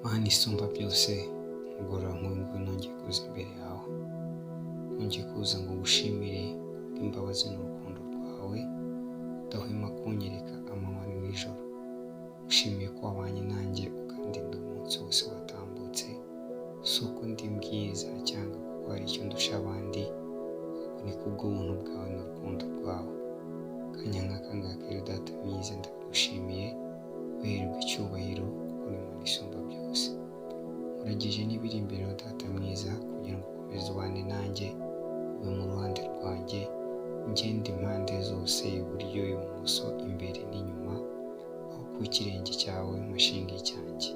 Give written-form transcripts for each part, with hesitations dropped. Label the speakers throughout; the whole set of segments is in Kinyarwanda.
Speaker 1: Mana isumba byose, ngororankungu nongeye kuza imbere yawe, nongeye kuza ngo ngushimire kubw'imbabazi n'urukundo rwawe udahwema kunyereka amanywa n'ijoro. Ushimiye ko wabanye nanjye ukandinda umunsi wose watambutse, si uko ndi mwiza cyangwa kuko hari icyo ndusha abandi, ahubwo ni kubw'ubuntu bwawe n'urukundo rwawe. Kanya nk'aka ngaka rero Data mwiza ndagushimiye, uherwe icyubahiro kuko uri Imana isumba byose. Uragije n'ibiri imbere Data mwiza kugira ngo ukomeze ubane nanjye, ube mu ruhande rwanjye, ngende impande zose, iburyo, ibumoso, imbere n'inyuma, aho ku kirenge cyawe mpashinga icyanjye.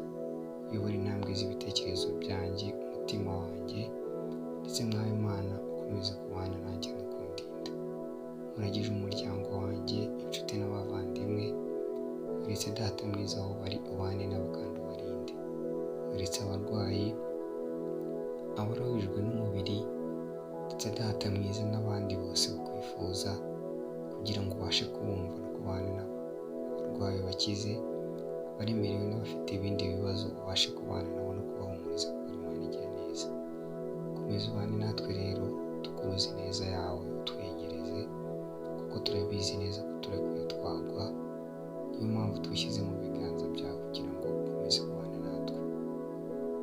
Speaker 1: Uyobora intambwe z'ibitekerezo byanjye, umutima wanjye, ndetse mwawe Imana ukomeze kubana nanjye no kundinda. Uragije umuryango wanjye, inshuti n'abavandimwe, uretse Data mwiza aho bari ubane nabo kandi ubarinde. Uretse abarwayi, abaruhijwe n'umubiri, ndetse Data mwiza n'abandi bose bakwifuza kugira ngo ubashe kubumva no kubana nabo. Abarwayi bakize, abaremerewe n'abafite ibindi bibazo ubashe kubana nabo no kubahumuriza kuko Imana igira neza. Komeza ubane natwe rero, tukuruze neza yawe, utwiyegereze kuko turabizi neza ko turekuye twagwa. Niyo mpamvu twishyize mu biganza byawe kugira ngo ukomeze kubana natwe.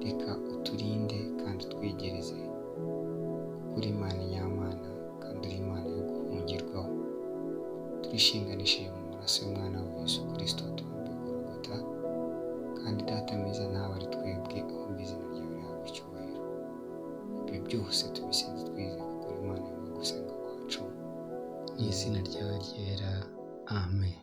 Speaker 1: Reka uturinde kandi utwiyegereze kuko uri Imana nyamana kandi uri Imana yo guhungirwaho. Turishinganishije mu maraso y'umwana wa Yesu Kristo watuhambiwe ku Golgotha, kandi Data mwiza ntawe ari twebwe, ahubwo izina ryawe rihabwa icyubahiro. Ibyo byose tubisenze twizeye kuko uri Imana yo gusenga kwacu, mu izina ryawe ryera. Amen.